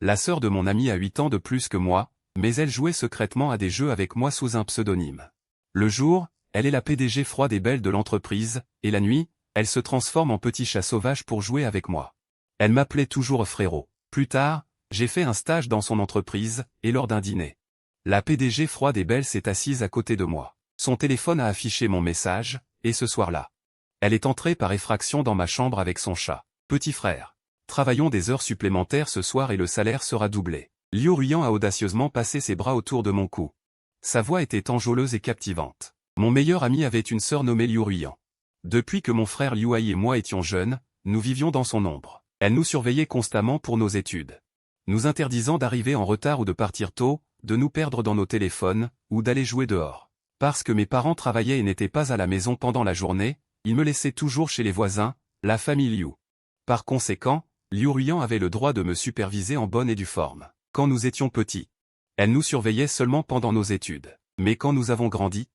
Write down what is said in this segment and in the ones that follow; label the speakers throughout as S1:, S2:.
S1: La sœur de mon ami a 8 ans de plus que moi, mais elle jouait secrètement à des jeux avec moi sous un pseudonyme. Le jour, elle est la PDG froide et belle de l'entreprise, et la nuit, elle se transforme en petit chat sauvage pour jouer avec moi. Elle m'appelait toujours frérot. Plus tard, j'ai fait un stage dans son entreprise, et lors d'un dîner. La PDG froide et belle s'est assise à côté de moi. Son téléphone a affiché mon message, et ce soir-là, elle est entrée par effraction dans ma chambre avec son chat. Petit frère. Travaillons des heures supplémentaires ce soir et le salaire sera doublé. Liu Ruyan a audacieusement passé ses bras autour de mon cou. Sa voix était enjôleuse et captivante. Mon meilleur ami avait une sœur nommée Liu Ruyan. Depuis que mon frère Liu Hai et moi étions jeunes, nous vivions dans son ombre. Elle nous surveillait constamment pour nos études, nous interdisant d'arriver en retard ou de partir tôt, de nous perdre dans nos téléphones, ou d'aller jouer dehors. Parce que mes parents travaillaient et n'étaient pas à la maison pendant la journée, ils me laissaient toujours chez les voisins, la famille Liu. Par conséquent, Liu Ruyan avait le droit de me superviser en bonne et due forme. Quand nous étions petits, elle nous surveillait seulement pendant nos études. Mais quand nous avons grandi,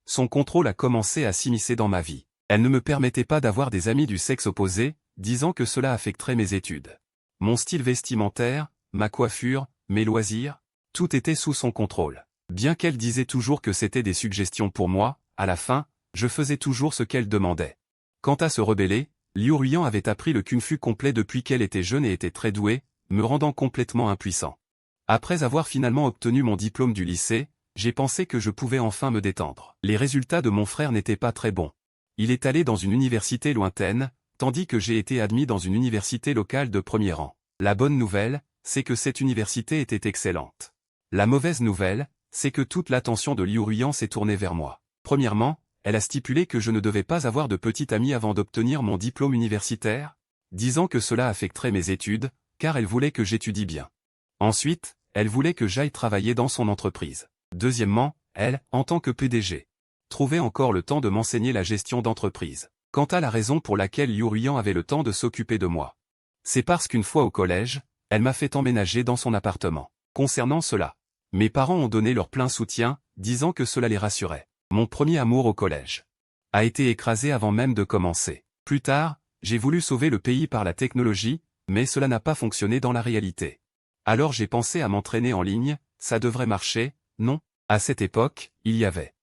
S1: son contrôle a commencé à s'immiscer dans ma vie. Elle ne me permettait pas d'avoir des amis du sexe opposé, disant que cela affecterait mes études. Mon style vestimentaire, ma coiffure, mes loisirs, tout était sous son contrôle. Bien qu'elle disait toujours que c'était des suggestions pour moi, à la fin, je faisais toujours ce qu'elle demandait. Quant à se rebeller, Liu Ruyan avait appris le kung-fu complet depuis qu'elle était jeune et était très douée, me rendant complètement impuissant. Après avoir finalement obtenu mon diplôme du lycée, j'ai pensé que je pouvais enfin me détendre. Les résultats de mon frère n'étaient pas très bons. Il est allé dans une université lointaine, tandis que j'ai été admis dans une université locale de premier rang. La bonne nouvelle, c'est que cette université était excellente. La mauvaise nouvelle, c'est que toute l'attention de Liu Ruyan s'est tournée vers moi. Premièrement, elle a stipulé que je ne devais pas avoir de petit ami avant d'obtenir mon diplôme universitaire, disant que cela affecterait mes études, car elle voulait que j'étudie bien. Ensuite, elle voulait que j'aille travailler dans son entreprise. Deuxièmement, elle, en tant que PDG, trouvait encore le temps de m'enseigner la gestion d'entreprise. Quant à la raison pour laquelle Liu Ruyan avait le temps de s'occuper de moi, c'est parce qu'une fois au collège, elle m'a fait emménager dans son appartement. Concernant cela, mes parents ont donné leur plein soutien, disant que cela les rassurait. Mon premier amour au collège a été écrasé avant même de commencer. Plus tard, j'ai voulu sauver le pays par la technologie, mais cela n'a pas fonctionné dans la réalité. Alors j'ai pensé à m'entraîner en ligne, ça devrait marcher, non? À cette époque, il y avait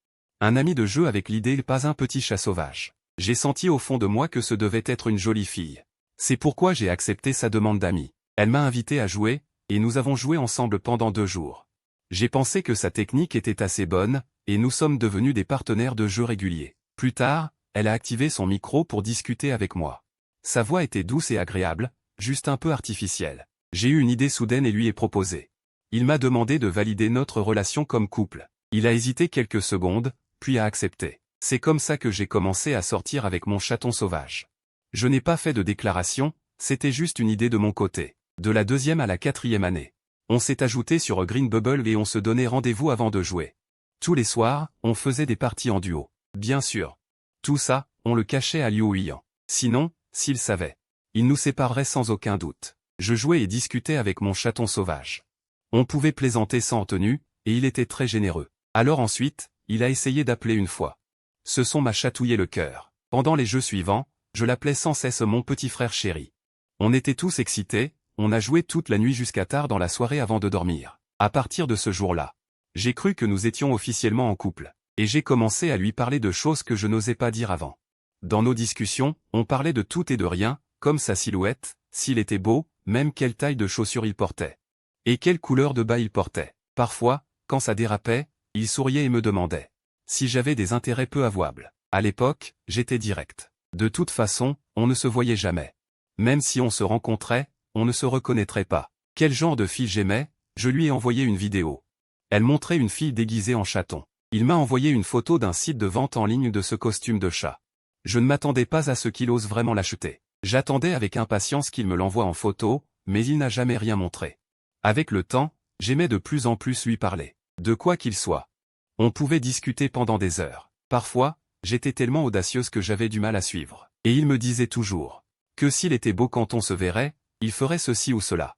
S1: un ami de jeu avec l'idée pas un petit chat sauvage. J'ai senti au fond de moi que ce devait être une jolie fille. C'est pourquoi j'ai accepté sa demande d'ami. Elle m'a invité à jouer, et nous avons joué ensemble pendant 2 jours. J'ai pensé que sa technique était assez bonne, et nous sommes devenus des partenaires de jeu réguliers. Plus tard, elle a activé son micro pour discuter avec moi. Sa voix était douce et agréable, juste un peu artificielle. J'ai eu une idée soudaine et lui ai proposé. Il m'a demandé de valider notre relation comme couple. Il a hésité quelques secondes, puis a accepté. C'est comme ça que j'ai commencé à sortir avec mon chaton sauvage. Je n'ai pas fait de déclaration, c'était juste une idée de mon côté. De la 2e à la 4e année. On s'est ajouté sur Green Bubble et on se donnait rendez-vous avant de jouer. Tous les soirs, on faisait des parties en duo. Bien sûr. Tout ça, on le cachait à Liu Ruyan. Sinon, s'il savait, il nous séparerait sans aucun doute. Je jouais et discutais avec mon chaton sauvage. On pouvait plaisanter sans tenue, et il était très généreux. Alors ensuite, il a essayé d'appeler une fois. Ce son m'a chatouillé le cœur. Pendant les jeux suivants, je l'appelais sans cesse mon petit frère chéri. On était tous excités, on a joué toute la nuit jusqu'à tard dans la soirée avant de dormir. À partir de ce jour-là, j'ai cru que nous étions officiellement en couple, et j'ai commencé à lui parler de choses que je n'osais pas dire avant. Dans nos discussions, on parlait de tout et de rien, comme sa silhouette, s'il était beau, même quelle taille de chaussures il portait. Et quelle couleur de bas il portait. Parfois, quand ça dérapait, il souriait et me demandait si j'avais des intérêts peu avouables. À l'époque, j'étais direct. De toute façon, on ne se voyait jamais. Même si on se rencontrait, on ne se reconnaîtrait pas. Quel genre de fille j'aimais? Je lui ai envoyé une vidéo. Elle montrait une fille déguisée en chaton. Il m'a envoyé une photo d'un site de vente en ligne de ce costume de chat. Je ne m'attendais pas à ce qu'il ose vraiment l'acheter. J'attendais avec impatience qu'il me l'envoie en photo, mais il n'a jamais rien montré. Avec le temps, j'aimais de plus en plus lui parler. De quoi qu'il soit. On pouvait discuter pendant des heures. Parfois, j'étais tellement audacieuse que j'avais du mal à suivre. Et il me disait toujours que s'il était beau quand on se verrait, il ferait ceci ou cela.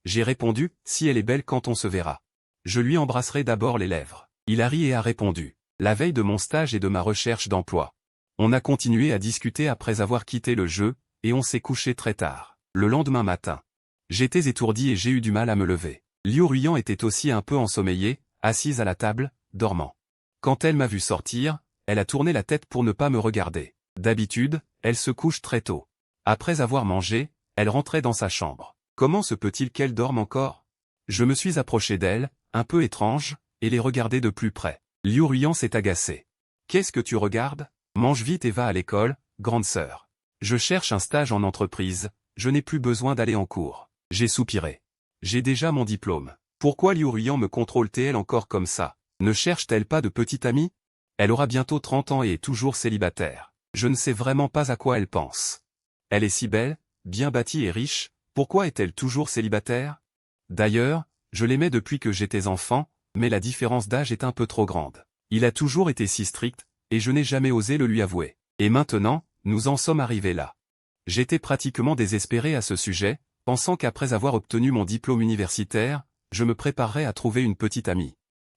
S1: J'ai répondu, si elle est belle quand on se verra, je lui embrasserai d'abord les lèvres. Il a ri et a répondu, la veille de mon stage et de ma recherche d'emploi. On a continué à discuter après avoir quitté le jeu, et on s'est couché très tard. Le lendemain matin, J'étais étourdi et j'ai eu du mal à me lever. Liu Ruyan était aussi un peu ensommeillée, assise à la table, dormant. Quand elle m'a vu sortir, elle a tourné la tête pour ne pas me regarder. D'habitude, elle se couche très tôt. Après avoir mangé, elle rentrait dans sa chambre. Comment se peut-il qu'elle dorme encore? Je me suis approché d'elle, un peu étrange, et les regardé de plus près. Liu Ruyan s'est agacé. Qu'est-ce que tu regardes? Mange vite et va à l'école, grande sœur. Je cherche un stage en entreprise, je n'ai plus besoin d'aller en cours. J'ai soupiré. J'ai déjà mon diplôme. Pourquoi Liu Ruyan me contrôle-t-elle encore comme ça? Ne cherche-t-elle pas de petite amie? Elle aura bientôt 30 ans et est toujours célibataire. Je ne sais vraiment pas à quoi elle pense. Elle est si belle, bien bâtie et riche, pourquoi est-elle toujours célibataire? D'ailleurs, je l'aimais depuis que j'étais enfant, mais la différence d'âge est un peu trop grande. Il a toujours été si strict, et je n'ai jamais osé le lui avouer. Et maintenant, nous en sommes arrivés là. J'étais pratiquement désespéré à ce sujet, pensant qu'après avoir obtenu mon diplôme universitaire, je me préparerais à trouver une petite amie.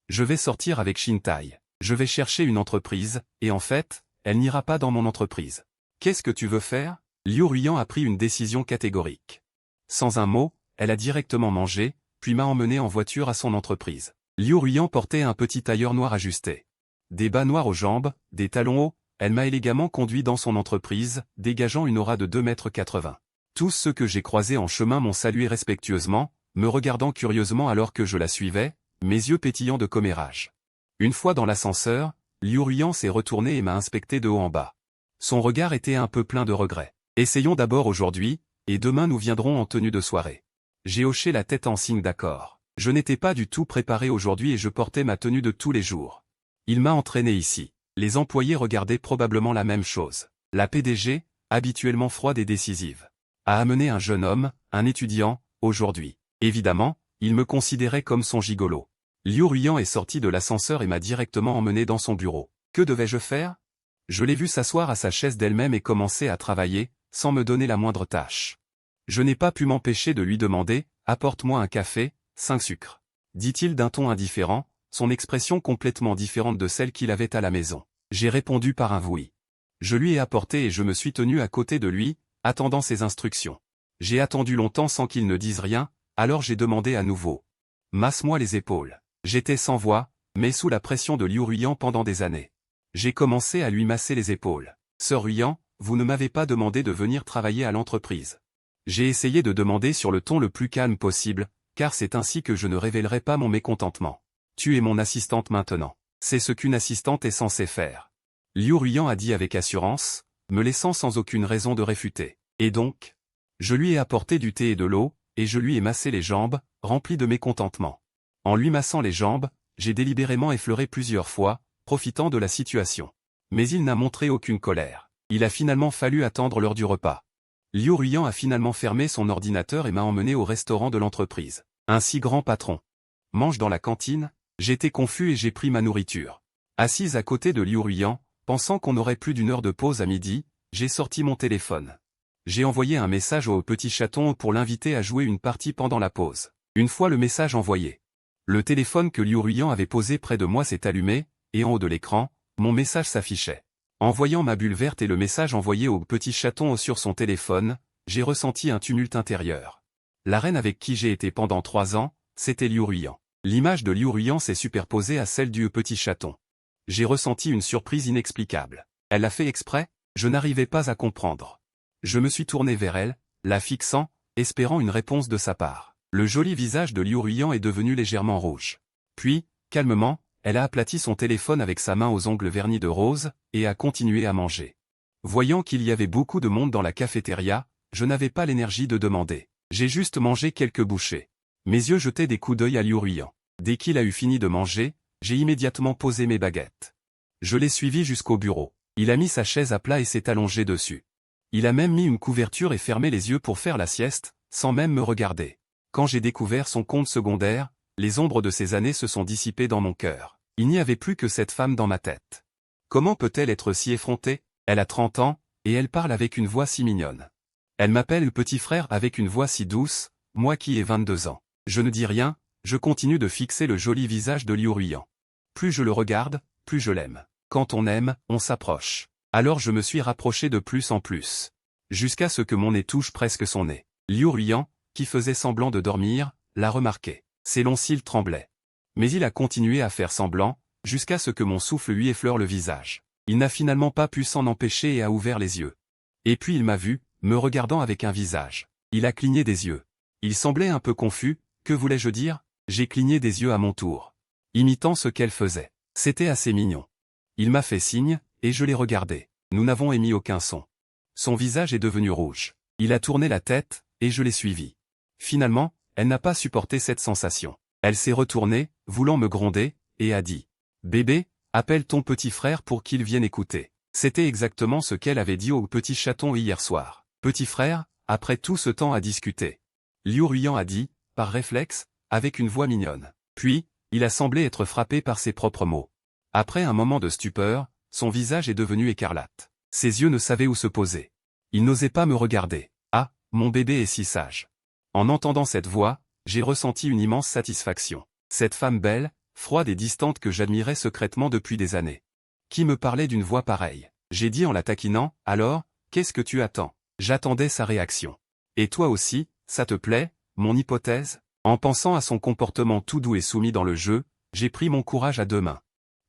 S1: Je vais sortir avec Shintai. Je vais chercher une entreprise, et en fait, elle n'ira pas dans mon entreprise. Qu'est-ce que tu veux faire? Liu Ruyan a pris une décision catégorique. Sans un mot, elle a directement mangé, puis m'a emmené en voiture à son entreprise. Liu Ruyan portait un petit tailleur noir ajusté. Des bas noirs aux jambes, des talons hauts, elle m'a élégamment conduit dans son entreprise, dégageant une aura de 2,80 m. Tous ceux que j'ai croisés en chemin m'ont salué respectueusement, me regardant curieusement alors que je la suivais, mes yeux pétillants de commérage. Une fois dans l'ascenseur, Liu Ruyan s'est retourné et m'a inspecté de haut en bas. Son regard était un peu plein de regrets. Essayons d'abord aujourd'hui, et demain nous viendrons en tenue de soirée. J'ai hoché la tête en signe d'accord. Je n'étais pas du tout préparé aujourd'hui et je portais ma tenue de tous les jours. Il m'a entraîné ici. Les employés regardaient probablement la même chose. La PDG, habituellement froide et décisive, a amené un jeune homme, un étudiant, aujourd'hui. Évidemment, il me considérait comme son gigolo. Liu Ruyan est sorti de l'ascenseur et m'a directement emmené dans son bureau. Que devais-je faire? Je l'ai vu s'asseoir à sa chaise d'elle-même et commencer à travailler, sans me donner la moindre tâche. Je n'ai pas pu m'empêcher de lui demander « Apporte-moi un café, 5 sucres », dit-il d'un ton indifférent, son expression complètement différente de celle qu'il avait à la maison. J'ai répondu par un oui. Je lui ai apporté et je me suis tenu à côté de lui, attendant ses instructions. J'ai attendu longtemps sans qu'il ne dise rien, alors j'ai demandé à nouveau. Masse-moi les épaules. J'étais sans voix, mais sous la pression de Liu Ruyan pendant des années. J'ai commencé à lui masser les épaules. Sœur Ruyan, vous ne m'avez pas demandé de venir travailler à l'entreprise. J'ai essayé de demander sur le ton le plus calme possible, car c'est ainsi que je ne révélerai pas mon mécontentement. Tu es mon assistante maintenant. C'est ce qu'une assistante est censée faire. Liu Ruyan a dit avec assurance, me laissant sans aucune raison de réfuter. Et donc? Je lui ai apporté du thé et de l'eau, et je lui ai massé les jambes, rempli de mécontentement. En lui massant les jambes, j'ai délibérément effleuré plusieurs fois, profitant de la situation. Mais il n'a montré aucune colère. Il a finalement fallu attendre l'heure du repas. Liu Ruyan a finalement fermé son ordinateur et m'a emmené au restaurant de l'entreprise. Un si grand patron mange dans la cantine? J'étais confus et j'ai pris ma nourriture. Assise à côté de Liu Ruyan, pensant qu'on aurait plus d'une heure de pause à midi, j'ai sorti mon téléphone. J'ai envoyé un message au petit chaton pour l'inviter à jouer une partie pendant la pause. Une fois le message envoyé, le téléphone que Liu Ruyan avait posé près de moi s'est allumé, et en haut de l'écran, mon message s'affichait. En voyant ma bulle verte et le message envoyé au petit chaton sur son téléphone, j'ai ressenti un tumulte intérieur. La reine avec qui j'ai été pendant 3 ans, c'était Liu Ruyan. L'image de Liu Ruyan s'est superposée à celle du petit chaton. J'ai ressenti une surprise inexplicable. Elle a fait exprès? Je n'arrivais pas à comprendre. Je me suis tourné vers elle, la fixant, espérant une réponse de sa part. Le joli visage de Liu Ruyan est devenu légèrement rouge. Puis, calmement, elle a aplati son téléphone avec sa main aux ongles vernis de rose, et a continué à manger. Voyant qu'il y avait beaucoup de monde dans la cafétéria, je n'avais pas l'énergie de demander. J'ai juste mangé quelques bouchées. Mes yeux jetaient des coups d'œil à Liu Ruyan. Dès qu'il a eu fini de manger, j'ai immédiatement posé mes baguettes. Je l'ai suivi jusqu'au bureau. Il a mis sa chaise à plat et s'est allongé dessus. Il a même mis une couverture et fermé les yeux pour faire la sieste, sans même me regarder. Quand j'ai découvert son compte secondaire, les ombres de ces années se sont dissipées dans mon cœur. Il n'y avait plus que cette femme dans ma tête. Comment peut-elle être si effrontée? Elle a 30 ans, et elle parle avec une voix si mignonne. Elle m'appelle le petit frère avec une voix si douce, moi qui ai 22 ans. Je ne dis rien, je continue de fixer le joli visage de Liu Ruyan. Plus je le regarde, plus je l'aime. Quand on aime, on s'approche. Alors je me suis rapproché de plus en plus. Jusqu'à ce que mon nez touche presque son nez. Liu Ruyan, qui faisait semblant de dormir, l'a remarqué. Ses longs cils tremblaient. Mais il a continué à faire semblant, jusqu'à ce que mon souffle lui effleure le visage. Il n'a finalement pas pu s'en empêcher et a ouvert les yeux. Et puis il m'a vu, me regardant avec un visage. Il a cligné des yeux. Il semblait un peu confus, que voulais-je dire? J'ai cligné des yeux à mon tour. Imitant ce qu'elle faisait. C'était assez mignon. Il m'a fait signe, et je l'ai regardé. Nous n'avons émis aucun son. Son visage est devenu rouge. Il a tourné la tête, et je l'ai suivi. Finalement, elle n'a pas supporté cette sensation. Elle s'est retournée, voulant me gronder, et a dit « Bébé, appelle ton petit frère pour qu'il vienne écouter. » C'était exactement ce qu'elle avait dit au petit chaton hier soir. « Petit frère, après tout ce temps à discuter. » Liu Ruiyan a dit, par réflexe, avec une voix mignonne. Puis, il a semblé être frappé par ses propres mots. Après un moment de stupeur, son visage est devenu écarlate. Ses yeux ne savaient où se poser. Il n'osait pas me regarder. Ah, mon bébé est si sage. En entendant cette voix, j'ai ressenti une immense satisfaction. Cette femme belle, froide et distante que j'admirais secrètement depuis des années. Qui me parlait d'une voix pareille? J'ai dit en la taquinant, alors, qu'est-ce que tu attends? J'attendais sa réaction. Et toi aussi, ça te plaît, mon hypothèse? En pensant à son comportement tout doux et soumis dans le jeu, j'ai pris mon courage à deux mains.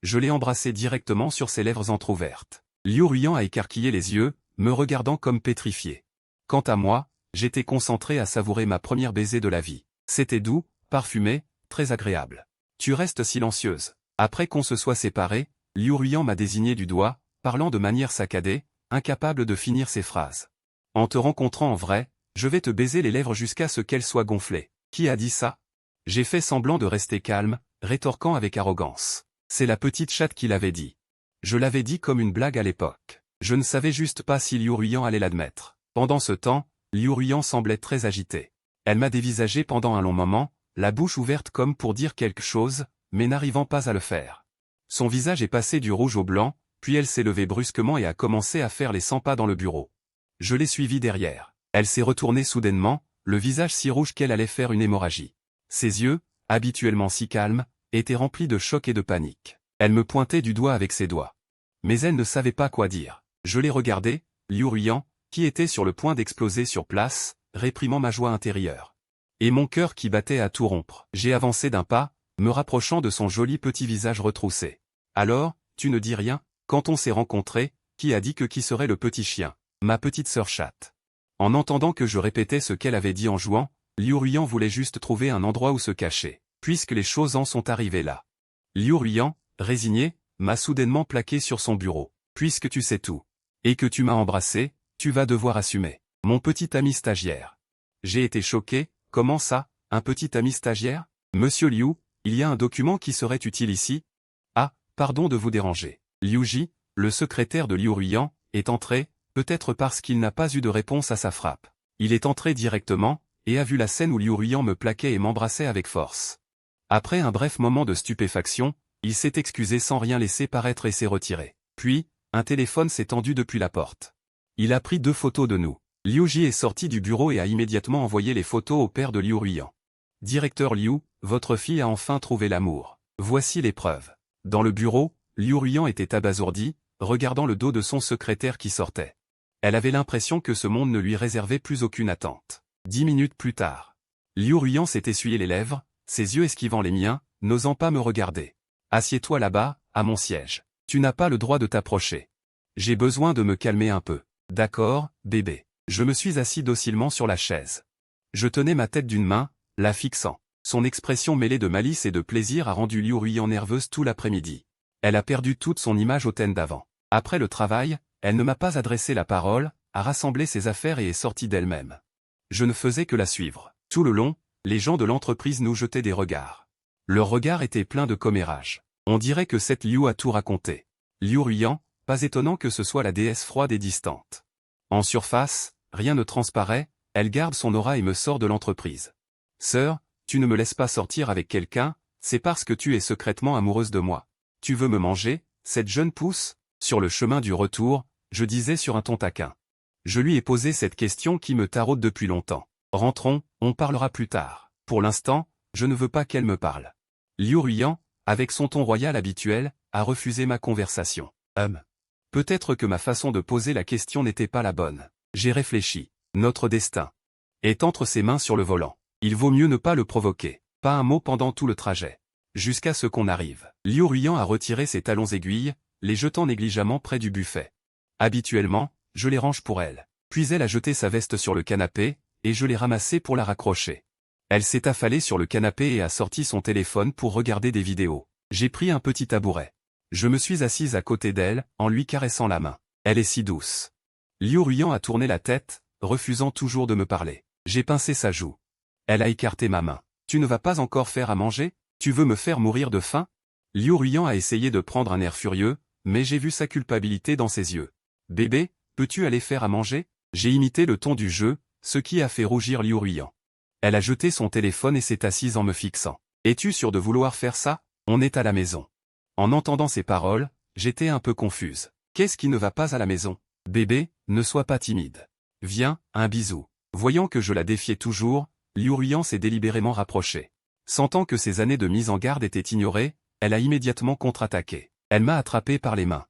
S1: Je l'ai embrassé directement sur ses lèvres entr'ouvertes. Liu Ruiyan a écarquillé les yeux, me regardant comme pétrifié. Quant à moi, j'étais concentré à savourer ma première baiser de la vie. C'était doux, parfumé, très agréable. Tu restes silencieuse. Après qu'on se soit séparés, Liu Ruiyan m'a désigné du doigt, parlant de manière saccadée, incapable de finir ses phrases. En te rencontrant en vrai, je vais te baiser les lèvres jusqu'à ce qu'elles soient gonflées. Qui a dit ça? J'ai fait semblant de rester calme, rétorquant avec arrogance. C'est la petite chatte qui l'avait dit. Je l'avais dit comme une blague à l'époque. Je ne savais juste pas si Liu Ruiyan allait l'admettre. Pendant ce temps, Liu Ruiyan semblait très agitée. Elle m'a dévisagé pendant un long moment, la bouche ouverte comme pour dire quelque chose, mais n'arrivant pas à le faire. Son visage est passé du rouge au blanc, puis elle s'est levée brusquement et a commencé à faire les 100 pas dans le bureau. Je l'ai suivie derrière. Elle s'est retournée soudainement, le visage si rouge qu'elle allait faire une hémorragie. Ses yeux, habituellement si calmes, étaient remplis de choc et de panique. Elle me pointait du doigt avec ses doigts. Mais elle ne savait pas quoi dire. Je l'ai regardée, Liu Ruiyan, qui était sur le point d'exploser sur place, réprimant ma joie intérieure. Et mon cœur qui battait à tout rompre. J'ai avancé d'un pas, me rapprochant de son joli petit visage retroussé. Alors, tu ne dis rien? Quand on s'est rencontrés, qui a dit que qui serait le petit chien? Ma petite sœur chatte. En entendant que je répétais ce qu'elle avait dit en jouant, Liu Ruiyan voulait juste trouver un endroit où se cacher, puisque les choses en sont arrivées là. Liu Ruiyan, résigné, m'a soudainement plaqué sur son bureau. Puisque tu sais tout, et que tu m'as embrassé, tu vas devoir assumer. Mon petit ami stagiaire. J'ai été choqué. Comment ça, un petit ami stagiaire? Monsieur Liu, il y a un document qui serait utile ici? Ah, pardon de vous déranger. Liu Ji, le secrétaire de Liu Ruiyan, est entré, peut-être parce qu'il n'a pas eu de réponse à sa frappe. Il est entré directement, et a vu la scène où Liu Ruiyan me plaquait et m'embrassait avec force. Après un bref moment de stupéfaction, il s'est excusé sans rien laisser paraître et s'est retiré. Puis, un téléphone s'est tendu depuis la porte. Il a pris 2 photos de nous. Liu Ji est sorti du bureau et a immédiatement envoyé les photos au père de Liu Ruiyan. Directeur Liu, votre fille a enfin trouvé l'amour. Voici les preuves. Dans le bureau, Liu Ruiyan était abasourdi, regardant le dos de son secrétaire qui sortait. Elle avait l'impression que ce monde ne lui réservait plus aucune attente. 10 minutes plus tard. Liu Ruiyan s'est essuyé les lèvres, ses yeux esquivant les miens, n'osant pas me regarder. Assieds-toi là-bas, à mon siège. Tu n'as pas le droit de t'approcher. J'ai besoin de me calmer un peu. D'accord, bébé. Je me suis assis docilement sur la chaise. Je tenais ma tête d'une main, la fixant. Son expression mêlée de malice et de plaisir a rendu Liu Ruiyan nerveuse tout l'après-midi. Elle a perdu toute son image hautaine d'avant. Après le travail, elle ne m'a pas adressé la parole, a rassemblé ses affaires et est sortie d'elle-même. Je ne faisais que la suivre. Tout le long, les gens de l'entreprise nous jetaient des regards. Leurs regards étaient pleins de commérage. On dirait que cette Liu a tout raconté. Liu Ruiyan, pas étonnant que ce soit la déesse froide et distante. En surface, rien ne transparaît, elle garde son aura et me sort de l'entreprise. Sœur, tu ne me laisses pas sortir avec quelqu'un, c'est parce que tu es secrètement amoureuse de moi. Tu veux me manger, cette jeune pousse? Sur le chemin du retour, je disais sur un ton taquin. Je lui ai posé cette question qui me taraude depuis longtemps. Rentrons, on parlera plus tard. Pour l'instant, je ne veux pas qu'elle me parle. Liu Ruiyan, avec son ton royal habituel, a refusé ma conversation. Peut-être que ma façon de poser la question n'était pas la bonne. J'ai réfléchi. Notre destin. est entre ses mains sur le volant. Il vaut mieux ne pas le provoquer. Pas un mot pendant tout le trajet. Jusqu'à ce qu'on arrive. Liu Ruyan a retiré ses talons aiguilles, les jetant négligemment près du buffet. Habituellement, je les range pour elle. Puis elle a jeté sa veste sur le canapé, et je l'ai ramassée pour la raccrocher. Elle s'est affalée sur le canapé et a sorti son téléphone pour regarder des vidéos. J'ai pris un petit tabouret. Je me suis assise à côté d'elle, en lui caressant la main. Elle est si douce. Liu Ruyan a tourné la tête, refusant toujours de me parler. J'ai pincé sa joue. Elle a écarté ma main. Tu ne vas pas encore faire à manger? Tu veux me faire mourir de faim? Liu Ruyan a essayé de prendre un air furieux, mais j'ai vu sa culpabilité dans ses yeux. Bébé, peux-tu aller faire à manger? J'ai imité le ton du jeu, ce qui a fait rougir Liu Ruyan. Elle a jeté son téléphone et s'est assise en me fixant. Es-tu sûr de vouloir faire ça? On est à la maison. En entendant ces paroles, j'étais un peu confuse. Qu'est-ce qui ne va pas à la maison? Bébé, ne sois pas timide. Viens, un bisou. Voyant que je la défiais toujours, Liu Ruyan s'est délibérément rapproché. Sentant que ses années de mise en garde étaient ignorées, elle a immédiatement contre-attaqué. Elle m'a attrapé par les mains.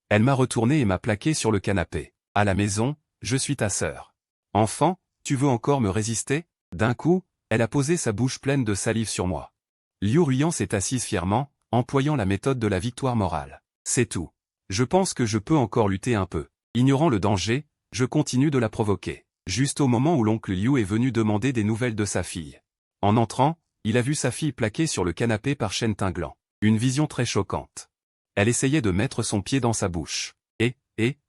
S1: Elle m'a retourné et m'a plaqué sur le canapé. À la maison, je suis ta sœur. Enfant, tu veux encore me résister? D'un coup, elle a posé sa bouche pleine de salive sur moi. Liu Ruyan s'est assise fièrement, employant la méthode de la victoire morale. C'est tout. Je pense que je peux encore lutter un peu. Ignorant le danger, je continue de la provoquer. Juste au moment où l'oncle Liu est venu demander des nouvelles de sa fille. En entrant, il a vu sa fille plaquée sur le canapé par Shen Tinglan. Une vision très choquante. Elle essayait de mettre son pied dans sa bouche.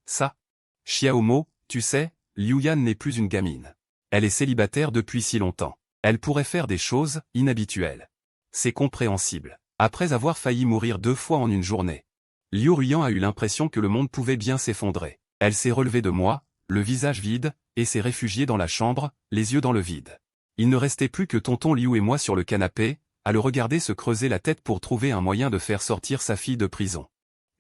S1: Ça? Xiaomo, tu sais, Liu Yan n'est plus une gamine. Elle est célibataire depuis si longtemps. Elle pourrait faire des choses inhabituelles. C'est compréhensible. Après avoir failli mourir 2 fois en une journée. Liu Ruyan a eu l'impression que le monde pouvait bien s'effondrer. Elle s'est relevée de moi, le visage vide, et s'est réfugiée dans la chambre, les yeux dans le vide. Il ne restait plus que tonton Liu et moi sur le canapé, à le regarder se creuser la tête pour trouver un moyen de faire sortir sa fille de prison.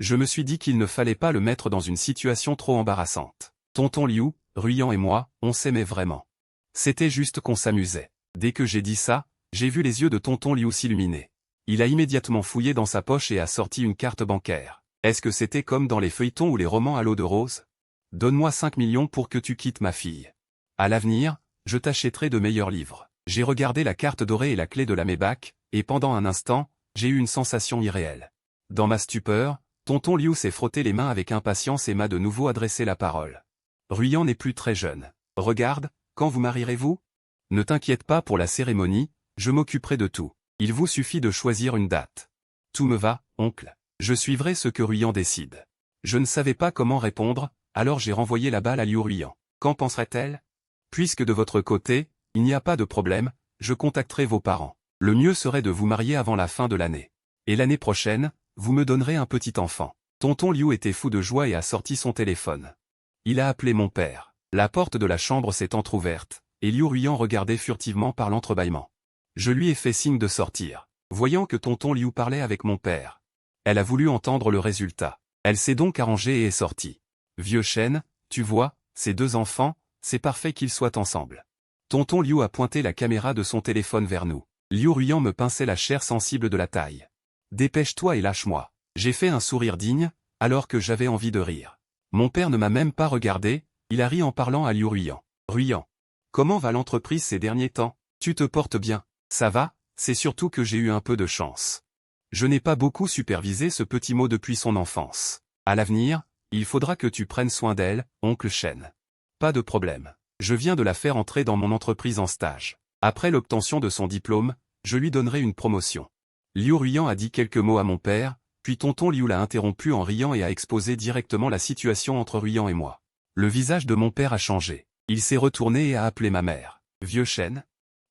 S1: Je me suis dit qu'il ne fallait pas le mettre dans une situation trop embarrassante. Tonton Liu, Ruyan et moi, on s'aimait vraiment. C'était juste qu'on s'amusait. Dès que j'ai dit ça, j'ai vu les yeux de tonton Liu s'illuminer. Il a immédiatement fouillé dans sa poche et a sorti une carte bancaire. Est-ce que c'était comme dans les feuilletons ou les romans à l'eau de rose? Donne-moi 5 millions pour que tu quittes ma fille. À l'avenir, je t'achèterai de meilleurs livres. J'ai regardé la carte dorée et la clé de la Maybach, et pendant un instant, j'ai eu une sensation irréelle. Dans ma stupeur, tonton Liu s'est frotté les mains avec impatience et m'a de nouveau adressé la parole. Ruyan n'est plus très jeune. Regarde, quand vous marierez-vous? Ne t'inquiète pas pour la cérémonie, je m'occuperai de tout. Il vous suffit de choisir une date. Tout me va, oncle. Je suivrai ce que Ruyan décide. Je ne savais pas comment répondre, alors j'ai renvoyé la balle à Liu Ruyan. Qu'en penserait-elle? Puisque de votre côté, il n'y a pas de problème, je contacterai vos parents. Le mieux serait de vous marier avant la fin de l'année. Et l'année prochaine, vous me donnerez un petit enfant. Tonton Liu était fou de joie et a sorti son téléphone. Il a appelé mon père. La porte de la chambre s'est entr'ouverte, et Liu Ruyan regardait furtivement par l'entrebâillement. Je lui ai fait signe de sortir. Voyant que tonton Liu parlait avec mon père. Elle a voulu entendre le résultat. Elle s'est donc arrangée et est sortie. Vieux Shen, tu vois, ces 2 enfants, c'est parfait qu'ils soient ensemble. Tonton Liu a pointé la caméra de son téléphone vers nous. Liu Ruyan me pinçait la chair sensible de la taille. Dépêche-toi et lâche-moi. J'ai fait un sourire digne, alors que j'avais envie de rire. Mon père ne m'a même pas regardé, il a ri en parlant à Liu Ruyan. Ruyan, comment va l'entreprise ces derniers temps? Tu te portes bien? Ça va, c'est surtout que j'ai eu un peu de chance. Je n'ai pas beaucoup supervisé ce petit mot depuis son enfance. À l'avenir, il faudra que tu prennes soin d'elle, oncle Shen. Pas de problème. Je viens de la faire entrer dans mon entreprise en stage. Après l'obtention de son diplôme, je lui donnerai une promotion. Liu Ruyan a dit quelques mots à mon père, puis tonton Liu l'a interrompu en riant et a exposé directement la situation entre Ruyan et moi. Le visage de mon père a changé. Il s'est retourné et a appelé ma mère. Vieux Shen,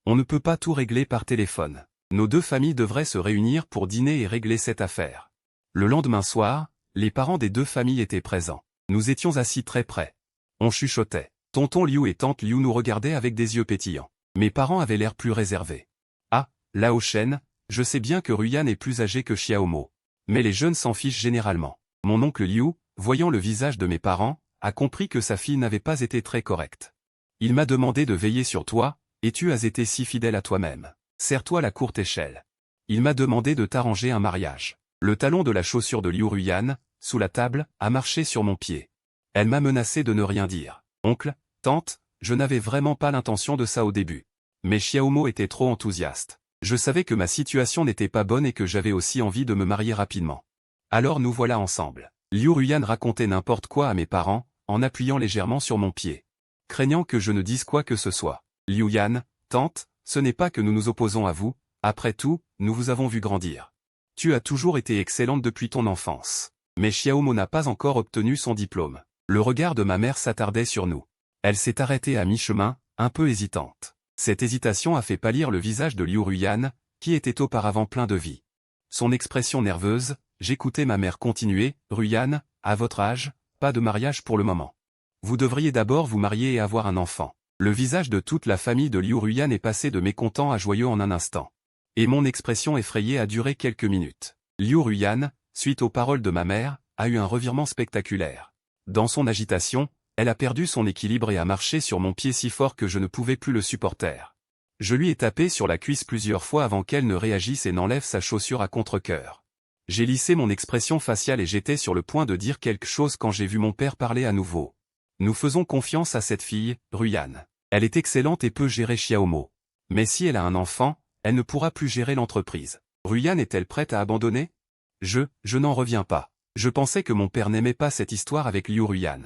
S1: on ne peut pas tout régler par téléphone. Nos 2 familles devraient se réunir pour dîner et régler cette affaire. Le lendemain soir, les parents des 2 familles étaient présents. Nous étions assis très près. On chuchotait. Tonton Liu et tante Liu nous regardaient avec des yeux pétillants. Mes parents avaient l'air plus réservés. Ah, Lao Shen, je sais bien que Ruyan est plus âgé que Xiaomo. Mais les jeunes s'en fichent généralement. Mon oncle Liu, voyant le visage de mes parents, a compris que sa fille n'avait pas été très correcte. Il m'a demandé de veiller sur toi, et tu as été si fidèle à toi-même. Serre-toi la courte échelle. Il m'a demandé de t'arranger un mariage. Le talon de la chaussure de Liu Ruyan, sous la table, a marché sur mon pied. Elle m'a menacé de ne rien dire. Oncle, tante, je n'avais vraiment pas l'intention de ça au début. Mais Xiaomo était trop enthousiaste. Je savais que ma situation n'était pas bonne et que j'avais aussi envie de me marier rapidement. Alors nous voilà ensemble. Liu Ruyan racontait n'importe quoi à mes parents, en appuyant légèrement sur mon pied. Craignant que je ne dise quoi que ce soit. Liu Yan, tante, ce n'est pas que nous nous opposons à vous, après tout, nous vous avons vu grandir. Tu as toujours été excellente depuis ton enfance. Mais Xiaomo n'a pas encore obtenu son diplôme. Le regard de ma mère s'attardait sur nous. Elle s'est arrêtée à mi-chemin, un peu hésitante. Cette hésitation a fait pâlir le visage de Liu Ruyan, qui était auparavant plein de vie. Son expression nerveuse, j'écoutais ma mère continuer, « Ruyan, à votre âge, pas de mariage pour le moment. Vous devriez d'abord vous marier et avoir un enfant. » Le visage de toute la famille de Liu Ruyan est passé de mécontent à joyeux en un instant. Et mon expression effrayée a duré quelques minutes. Liu Ruyan, suite aux paroles de ma mère, a eu un revirement spectaculaire. Dans son agitation, elle a perdu son équilibre et a marché sur mon pied si fort que je ne pouvais plus le supporter. Je lui ai tapé sur la cuisse plusieurs fois avant qu'elle ne réagisse et n'enlève sa chaussure à contre-cœur. J'ai lissé mon expression faciale et j'étais sur le point de dire quelque chose quand j'ai vu mon père parler à nouveau. Nous faisons confiance à cette fille, Ruyan. Elle est excellente et peut gérer Xiaomo. Mais si elle a un enfant, elle ne pourra plus gérer l'entreprise. Ruyan est-elle prête à abandonner? Je n'en reviens pas. Je pensais que mon père n'aimait pas cette histoire avec Liu Ruyan.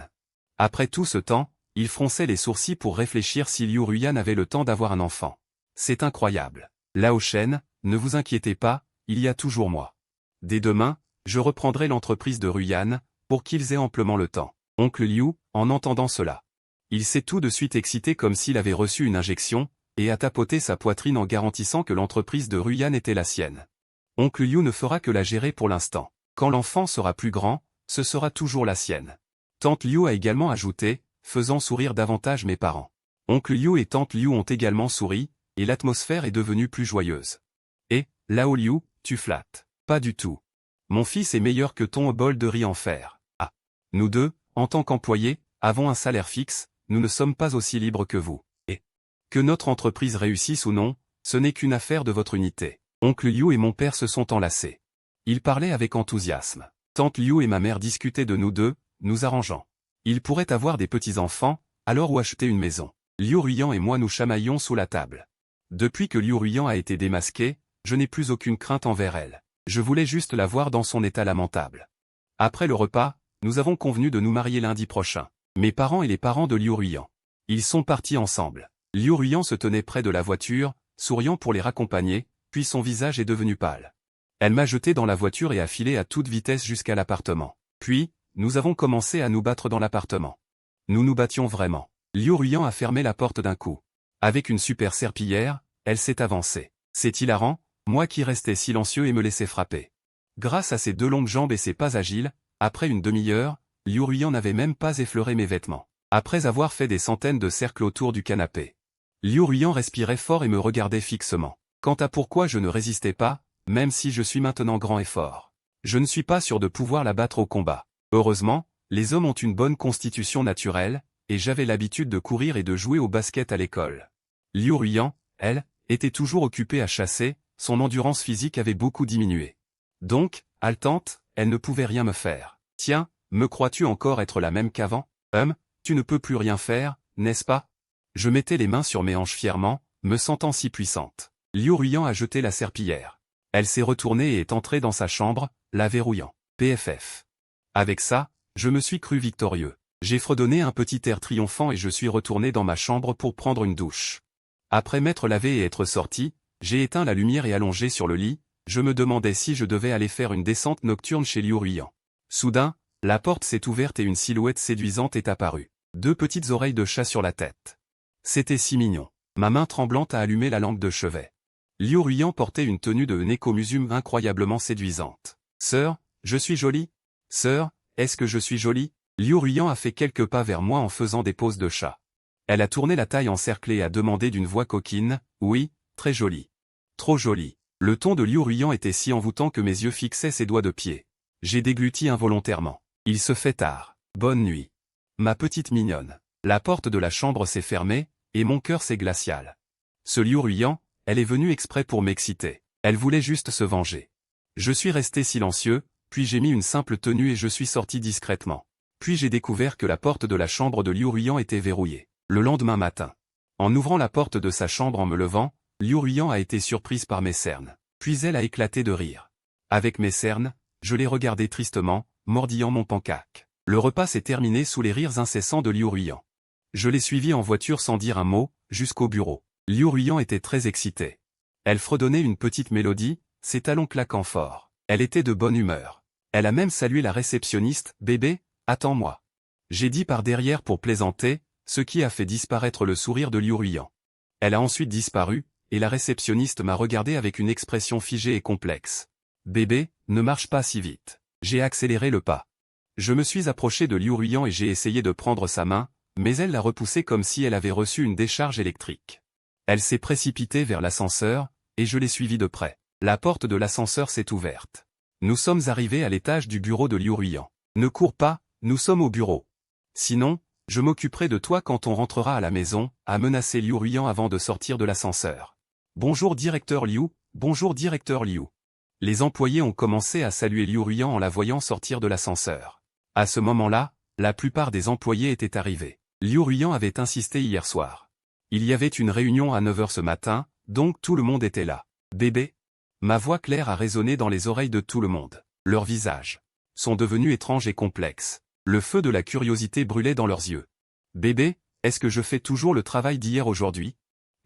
S1: Après tout ce temps, il fronçait les sourcils pour réfléchir si Liu Ruyan avait le temps d'avoir un enfant. C'est incroyable. Lao Shen, ne vous inquiétez pas, il y a toujours moi. Dès demain, je reprendrai l'entreprise de Ruyan, pour qu'ils aient amplement le temps. Oncle Liu, en entendant cela. Il s'est tout de suite excité comme s'il avait reçu une injection, et a tapoté sa poitrine en garantissant que l'entreprise de Ruyan était la sienne. Oncle Liu ne fera que la gérer pour l'instant. Quand l'enfant sera plus grand, ce sera toujours la sienne. Tante Liu a également ajouté, faisant sourire davantage mes parents. Oncle Liu et tante Liu ont également souri, et l'atmosphère est devenue plus joyeuse. Et, Lao Liu, tu flattes. Pas du tout. Mon fils est meilleur que ton bol de riz en fer. Ah. Nous deux, en tant qu'employés, avons un salaire fixe, nous ne sommes pas aussi libres que vous. Et que notre entreprise réussisse ou non, ce n'est qu'une affaire de votre unité. Oncle Liu et mon père se sont enlacés. Ils parlaient avec enthousiasme. Tante Liu et ma mère discutaient de nous deux, nous arrangeant. Ils pourraient avoir des petits-enfants, alors ou acheter une maison. Liu Ruyan et moi nous chamaillions sous la table. Depuis que Liu Ruyan a été démasquée, je n'ai plus aucune crainte envers elle. Je voulais juste la voir dans son état lamentable. Après le repas, nous avons convenu de nous marier lundi prochain. Mes parents et les parents de Liu Ruyan. Ils sont partis ensemble. Liu Ruyan se tenait près de la voiture, souriant pour les raccompagner, puis son visage est devenu pâle. Elle m'a jeté dans la voiture et a filé à toute vitesse jusqu'à l'appartement. Puis, nous avons commencé à nous battre dans l'appartement. Nous nous battions vraiment. Liu Ruyan a fermé la porte d'un coup. Avec une super serpillière, elle s'est avancée. C'est hilarant, moi qui restais silencieux et me laissais frapper. Grâce à ses deux longues jambes et ses pas agiles, après une demi-heure, Liu Ruyan n'avait même pas effleuré mes vêtements. Après avoir fait des centaines de cercles autour du canapé. Liu Ruyan respirait fort et me regardait fixement. Quant à pourquoi je ne résistais pas, même si je suis maintenant grand et fort. Je ne suis pas sûr de pouvoir la battre au combat. Heureusement, les hommes ont une bonne constitution naturelle, et j'avais l'habitude de courir et de jouer au basket à l'école. Liu Ruyan, elle, était toujours occupée à chasser, son endurance physique avait beaucoup diminué. Donc, haletante, elle ne pouvait rien me faire. Tiens, me crois-tu encore être la même qu'avant? Tu ne peux plus rien faire, n'est-ce pas? Je mettais les mains sur mes hanches fièrement, me sentant si puissante. Liu Ruyan a jeté la serpillière. Elle s'est retournée et est entrée dans sa chambre, la verrouillant. PFF. Avec ça, je me suis cru victorieux. J'ai fredonné un petit air triomphant et je suis retourné dans ma chambre pour prendre une douche. Après m'être lavé et être sorti, j'ai éteint la lumière et allongé sur le lit, je me demandais si je devais aller faire une descente nocturne chez Liu Ruyan. Soudain, la porte s'est ouverte et une silhouette séduisante est apparue. 2 petites oreilles de chat sur la tête. C'était si mignon. Ma main tremblante a allumé la lampe de chevet. Liu Ruyan portait une tenue de Nekomusume incroyablement séduisante. Sœur, je suis jolie? Sœur, est-ce que je suis jolie? Liu Ruyan a fait quelques pas vers moi en faisant des poses de chat. Elle a tourné la taille encerclée et a demandé d'une voix coquine, oui, très jolie. Trop jolie. Le ton de Liu Ruyan était si envoûtant que mes yeux fixaient ses doigts de pied. J'ai dégluti involontairement. Il se fait tard. Bonne nuit. Ma petite mignonne. La porte de la chambre s'est fermée, et mon cœur s'est glacial. Ce Liu Ruyan, elle est venue exprès pour m'exciter. Elle voulait juste se venger. Je suis resté silencieux, puis j'ai mis une simple tenue et je suis sorti discrètement. Puis j'ai découvert que la porte de la chambre de Liu Ruyan était verrouillée. Le lendemain matin, en ouvrant la porte de sa chambre en me levant, Liu Ruiyan a été surprise par mes cernes. Puis elle a éclaté de rire. Avec mes cernes, je l'ai regardé tristement, mordillant mon pancake. Le repas s'est terminé sous les rires incessants de Liu Ruiyan. Je l'ai suivi en voiture sans dire un mot, jusqu'au bureau. Liu Ruiyan était très excitée. Elle fredonnait une petite mélodie, ses talons claquant fort. Elle était de bonne humeur. Elle a même salué la réceptionniste, « Bébé, attends-moi ». J'ai dit par derrière pour plaisanter, ce qui a fait disparaître le sourire de Liu Ruiyan. Elle a ensuite disparu, et la réceptionniste m'a regardé avec une expression figée et complexe. « Bébé, ne marche pas si vite ». J'ai accéléré le pas. Je me suis approché de Liu Ruiyan et j'ai essayé de prendre sa main, mais elle l'a repoussée comme si elle avait reçu une décharge électrique. Elle s'est précipitée vers l'ascenseur, et je l'ai suivie de près. La porte de l'ascenseur s'est ouverte. Nous sommes arrivés à l'étage du bureau de Liu Ruiyan. « Ne cours pas, nous sommes au bureau. Sinon, je m'occuperai de toi quand on rentrera à la maison », a menacé Liu Ruiyan avant de sortir de l'ascenseur. « Bonjour directeur Liu, bonjour directeur Liu ». Les employés ont commencé à saluer Liu Ruiyan en la voyant sortir de l'ascenseur. À ce moment-là, la plupart des employés étaient arrivés. Liu Ruiyan avait insisté hier soir. Il y avait une réunion à 9 h ce matin, donc tout le monde était là. « Bébé ?» Ma voix claire a résonné dans les oreilles de tout le monde. Leurs visages sont devenus étranges et complexes. Le feu de la curiosité brûlait dans leurs yeux. « Bébé, est-ce que je fais toujours le travail d'hier aujourd'hui ?»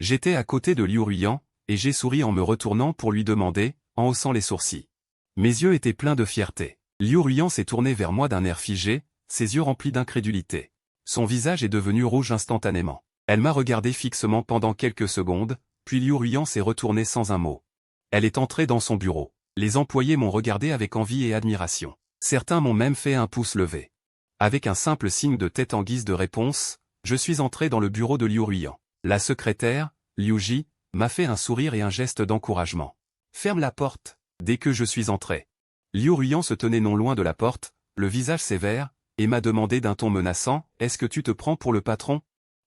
S1: J'étais à côté de Liu Ruiyan, et j'ai souri en me retournant pour lui demander, en haussant les sourcils. Mes yeux étaient pleins de fierté. Liu Ruiyan s'est tourné vers moi d'un air figé, ses yeux remplis d'incrédulité. Son visage est devenu rouge instantanément. Elle m'a regardé fixement pendant quelques secondes, puis Liu Ruiyan s'est retourné sans un mot. Elle est entrée dans son bureau. Les employés m'ont regardé avec envie et admiration. Certains m'ont même fait un pouce levé. Avec un simple signe de tête en guise de réponse, je suis entré dans le bureau de Liu Ruiyan. La secrétaire, Liu Ji, m'a fait un sourire et un geste d'encouragement. « Ferme la porte !» Dès que je suis entré. Liu Ruiyan se tenait non loin de la porte, le visage sévère, et m'a demandé d'un ton menaçant, « Est-ce que tu te prends pour le patron ?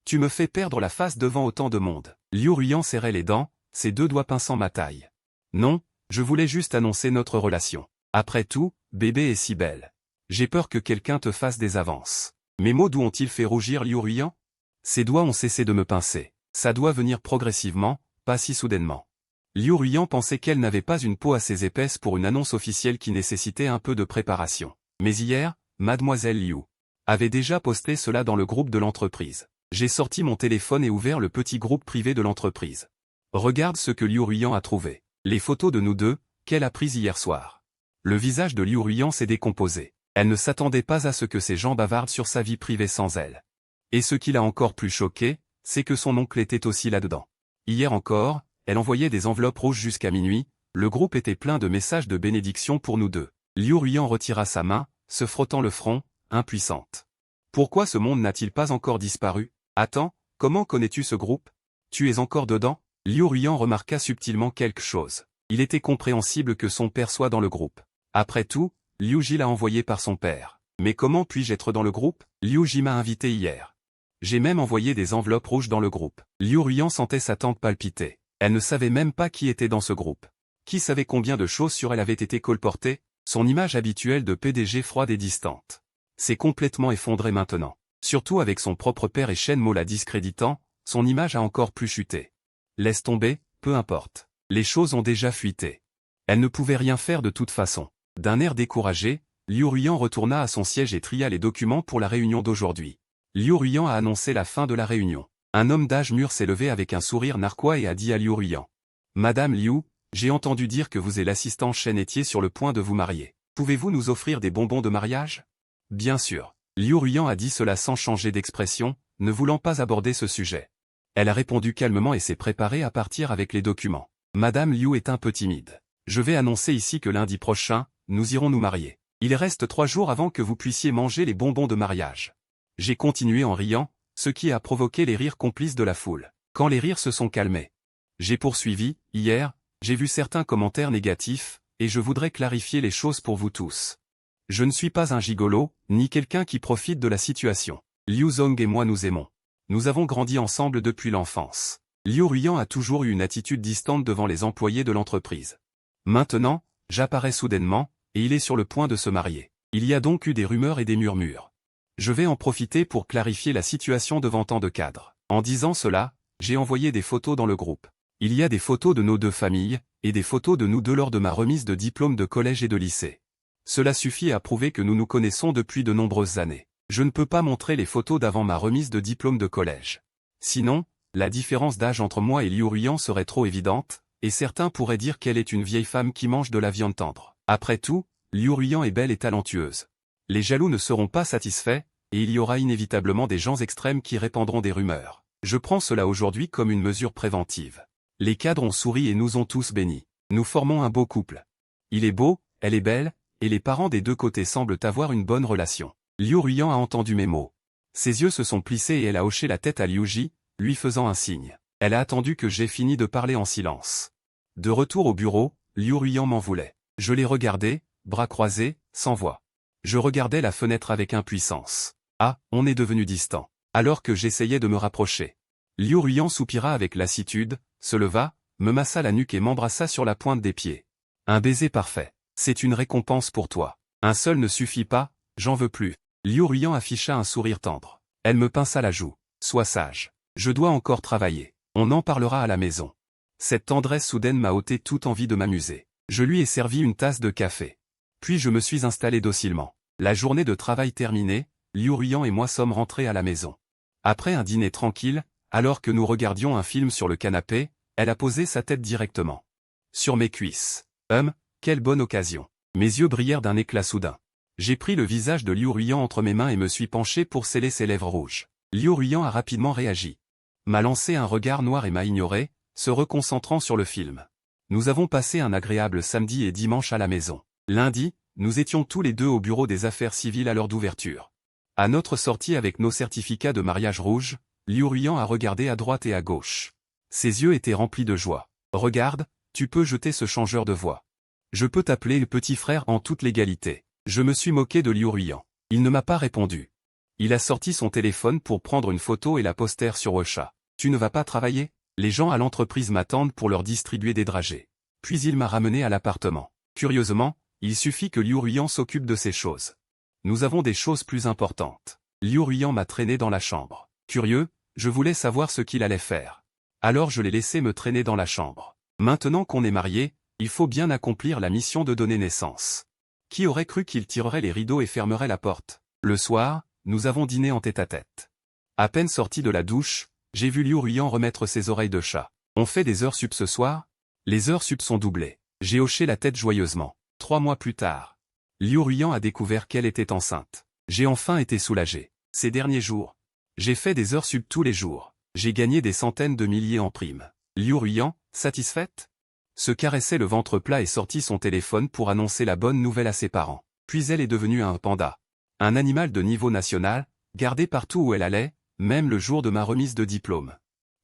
S1: Tu me fais perdre la face devant autant de monde. » Liu Ruiyan serrait les dents, ses deux doigts pinçant ma taille. « Non, je voulais juste annoncer notre relation. Après tout, bébé est si belle. J'ai peur que quelqu'un te fasse des avances. » Mes mots d'où ont-ils fait rougir Liu Ruiyan ? Ses doigts ont cessé de me pincer. Ça doit venir progressivement, pas si soudainement. Liu Ruiyan pensait qu'elle n'avait pas une peau assez épaisse pour une annonce officielle qui nécessitait un peu de préparation. Mais hier, Mademoiselle Liu avait déjà posté cela dans le groupe de l'entreprise. J'ai sorti mon téléphone et ouvert le petit groupe privé de l'entreprise. Regarde ce que Liu Ruiyan a trouvé. Les photos de nous deux, qu'elle a prises hier soir. Le visage de Liu Ruiyan s'est décomposé. Elle ne s'attendait pas à ce que ces gens bavardent sur sa vie privée sans elle. Et ce qui l'a encore plus choqué, c'est que son oncle était aussi là-dedans. Hier encore, elle envoyait des enveloppes rouges jusqu'à minuit, le groupe était plein de messages de bénédiction pour nous deux. Liu Ruiyan retira sa main, se frottant le front, impuissante. Pourquoi ce monde n'a-t-il pas encore disparu ? Attends, comment connais-tu ce groupe ? Tu es encore dedans ? Liu Ruiyan remarqua subtilement quelque chose. Il était compréhensible que son père soit dans le groupe. Après tout, Liu Ji l'a envoyé par son père. Mais comment puis-je être dans le groupe ? Liu Ji m'a invité hier. J'ai même envoyé des enveloppes rouges dans le groupe. Liu Ruiyan sentait sa tempe palpiter. Elle ne savait même pas qui était dans ce groupe. Qui savait combien de choses sur elle avaient été colportées ? Son image habituelle de PDG froide et distante s'est complètement effondrée maintenant. Surtout avec son propre père et Shen Mo la discréditant, son image a encore plus chuté. Laisse tomber, peu importe. Les choses ont déjà fuité. Elle ne pouvait rien faire de toute façon. D'un air découragé, Liu Ruiyan retourna à son siège et tria les documents pour la réunion d'aujourd'hui. Liu Ruiyan a annoncé la fin de la réunion. Un homme d'âge mûr s'est levé avec un sourire narquois et a dit à Liu Ruiyan. « Madame Liu, j'ai entendu dire que vous et l'assistant Shen étiez sur le point de vous marier. Pouvez-vous nous offrir des bonbons de mariage ?» Bien sûr. Liu Ruiyan a dit cela sans changer d'expression, ne voulant pas aborder ce sujet. Elle a répondu calmement et s'est préparée à partir avec les documents. Madame Liu est un peu timide. Je vais annoncer ici que lundi prochain, nous irons nous marier. Il reste 3 jours avant que vous puissiez manger les bonbons de mariage. J'ai continué en riant, ce qui a provoqué les rires complices de la foule. Quand les rires se sont calmés, j'ai poursuivi. Hier, j'ai vu certains commentaires négatifs, et je voudrais clarifier les choses pour vous tous. Je ne suis pas un gigolo, ni quelqu'un qui profite de la situation. Liu Zong et moi nous aimons. Nous avons grandi ensemble depuis l'enfance. Liu Ruiyan a toujours eu une attitude distante devant les employés de l'entreprise. Maintenant, j'apparais soudainement, et il est sur le point de se marier. Il y a donc eu des rumeurs et des murmures. Je vais en profiter pour clarifier la situation devant tant de cadres. En disant cela, j'ai envoyé des photos dans le groupe. Il y a des photos de nos deux familles, et des photos de nous deux lors de ma remise de diplôme de collège et de lycée. Cela suffit à prouver que nous nous connaissons depuis de nombreuses années. Je ne peux pas montrer les photos d'avant ma remise de diplôme de collège. Sinon, la différence d'âge entre moi et Liu Ruiyan serait trop évidente, et certains pourraient dire qu'elle est une vieille femme qui mange de la viande tendre. Après tout, Liu Ruiyan est belle et talentueuse. Les jaloux ne seront pas satisfaits, et il y aura inévitablement des gens extrêmes qui répandront des rumeurs. Je prends cela aujourd'hui comme une mesure préventive. Les cadres ont souri et nous ont tous bénis. Nous formons un beau couple. Il est beau, elle est belle, et les parents des deux côtés semblent avoir une bonne relation. Liu Ruiyan a entendu mes mots. Ses yeux se sont plissés et elle a hoché la tête à Liu Ji, lui faisant un signe. Elle a attendu que j'ai fini de parler en silence. De retour au bureau, Liu Ruiyan m'en voulait. Je l'ai regardé, bras croisés, sans voix. Je regardais la fenêtre avec impuissance. Ah, on est devenu distant. Alors que j'essayais de me rapprocher. Liu Ruiyan soupira avec lassitude, se leva, me massa la nuque et m'embrassa sur la pointe des pieds. Un baiser parfait. C'est une récompense pour toi. Un seul ne suffit pas, j'en veux plus. Liu Ruiyan afficha un sourire tendre. Elle me pinça la joue. Sois sage. Je dois encore travailler. On en parlera à la maison. Cette tendresse soudaine m'a ôté toute envie de m'amuser. Je lui ai servi une tasse de café. Puis je me suis installé docilement. La journée de travail terminée, Liu Ruiyan et moi sommes rentrés à la maison. Après un dîner tranquille, alors que nous regardions un film sur le canapé, elle a posé sa tête directement sur mes cuisses. Quelle bonne occasion. Mes yeux brillèrent d'un éclat soudain. J'ai pris le visage de Liu Ruiyan entre mes mains et me suis penché pour sceller ses lèvres rouges. Liu Ruiyan a rapidement réagi. M'a lancé un regard noir et m'a ignoré, se reconcentrant sur le film. Nous avons passé un agréable samedi et dimanche à la maison. Lundi, nous étions tous les deux au bureau des affaires civiles à l'heure d'ouverture. À notre sortie avec nos certificats de mariage rouges, Liu Ruiyan a regardé à droite et à gauche. Ses yeux étaient remplis de joie. Regarde, tu peux jeter ce changeur de voix. Je peux t'appeler le petit frère en toute légalité. Je me suis moqué de Liu Ruiyan. Il ne m'a pas répondu. Il a sorti son téléphone pour prendre une photo et la poster sur WeChat. Tu ne vas pas travailler? Les gens à l'entreprise m'attendent pour leur distribuer des dragées. Puis il m'a ramené à l'appartement. Curieusement, il suffit que Liu Ruiyan s'occupe de ces choses. Nous avons des choses plus importantes. Liu Ruiyan m'a traîné dans la chambre. Curieux, je voulais savoir ce qu'il allait faire. Alors je l'ai laissé me traîner dans la chambre. Maintenant qu'on est mariés, il faut bien accomplir la mission de donner naissance. Qui aurait cru qu'il tirerait les rideaux et fermerait la porte? Le soir, nous avons dîné en tête-à-tête. À peine sorti de la douche, j'ai vu Liu Ruiyan remettre ses oreilles de chat. On fait des heures sup ce soir? Les heures sup sont doublées. J'ai hoché la tête joyeusement. 3 mois plus tard, Liu Ruiyan a découvert qu'elle était enceinte. J'ai enfin été soulagé. Ces derniers jours, j'ai fait des heures sup tous les jours. J'ai gagné des centaines de milliers en primes. Liu Ruiyan, satisfaite? Se caressait le ventre plat et sortit son téléphone pour annoncer la bonne nouvelle à ses parents. Puis elle est devenue un panda. Un animal de niveau national, gardé partout où elle allait, même le jour de ma remise de diplôme.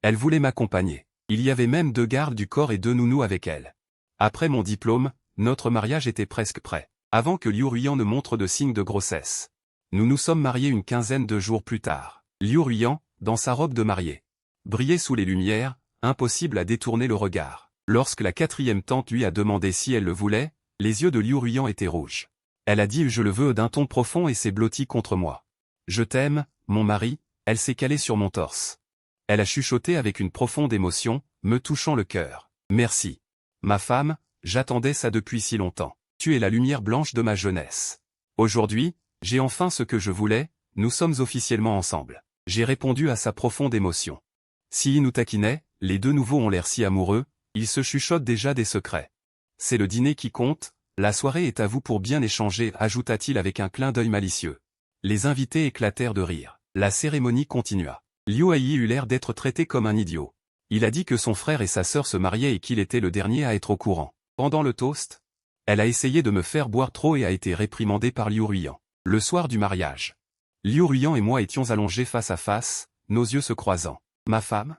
S1: Elle voulait m'accompagner. Il y avait même 2 gardes du corps et 2 nounous avec elle. Après mon diplôme, notre mariage était presque prêt. Avant que Liu Ruiyan ne montre de signes de grossesse. Nous nous sommes mariés une quinzaine de jours plus tard. Liu Ruiyan, dans sa robe de mariée, brillait sous les lumières, impossible à détourner le regard. Lorsque la 4e tante lui a demandé si elle le voulait, les yeux de Liu Ruiyan étaient rouges. Elle a dit « je le veux » d'un ton profond et s'est blottie contre moi. « Je t'aime, mon mari », elle s'est calée sur mon torse. Elle a chuchoté avec une profonde émotion, me touchant le cœur. « Merci. Ma femme, j'attendais ça depuis si longtemps. Tu es la lumière blanche de ma jeunesse. Aujourd'hui, j'ai enfin ce que je voulais, nous sommes officiellement ensemble. » J'ai répondu à sa profonde émotion. Si ils nous taquinaient, les 2 nouveaux ont l'air si amoureux, ils se chuchotent déjà des secrets. C'est le dîner qui compte, la soirée est à vous pour bien échanger, ajouta-t-il avec un clin d'œil malicieux. Les invités éclatèrent de rire. La cérémonie continua. Liu Ai eut l'air d'être traité comme un idiot. Il a dit que son frère et sa sœur se mariaient et qu'il était le dernier à être au courant. Pendant le toast, elle a essayé de me faire boire trop et a été réprimandée par Liu Ruiyan. Le soir du mariage, Liu Ruiyan et moi étions allongés face à face, nos yeux se croisant. Ma femme?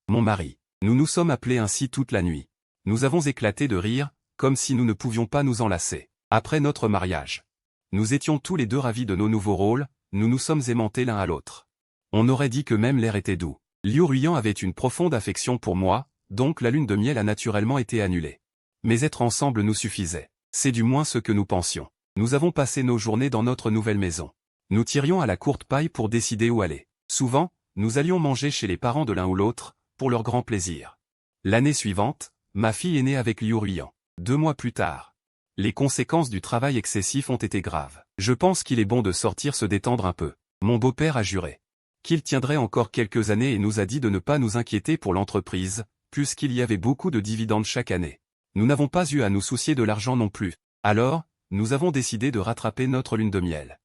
S1: Mon mari. Nous nous sommes appelés ainsi toute la nuit. Nous avons éclaté de rire, comme si nous ne pouvions pas nous enlacer. Après notre mariage, nous étions tous les 2 ravis de nos nouveaux rôles, nous nous sommes aimantés l'un à l'autre. On aurait dit que même l'air était doux. Liu Ruiyan avait une profonde affection pour moi, donc la lune de miel a naturellement été annulée. Mais être ensemble nous suffisait. C'est du moins ce que nous pensions. Nous avons passé nos journées dans notre nouvelle maison. Nous tirions à la courte paille pour décider où aller. Souvent, nous allions manger chez les parents de l'un ou l'autre, pour leur grand plaisir. L'année suivante, ma fille est née avec Liu Ruian. 2 mois plus tard. Les conséquences du travail excessif ont été graves. Je pense qu'il est bon de sortir se détendre un peu. Mon beau-père a juré qu'il tiendrait encore quelques années et nous a dit de ne pas nous inquiéter pour l'entreprise, puisqu'il y avait beaucoup de dividendes chaque année. Nous n'avons pas eu à nous soucier de l'argent non plus. Alors, nous avons décidé de rattraper notre lune de miel.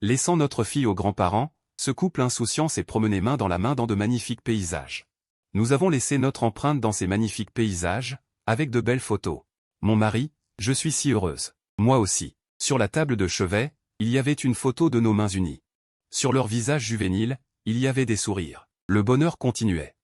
S1: Laissant notre fille aux grands-parents, ce couple insouciant s'est promené main dans la main dans de magnifiques paysages. Nous avons laissé notre empreinte dans ces magnifiques paysages, avec de belles photos. Mon mari, je suis si heureuse. Moi aussi. Sur la table de chevet, il y avait une photo de nos mains unies. Sur leurs visages juvéniles, il y avait des sourires. Le bonheur continuait.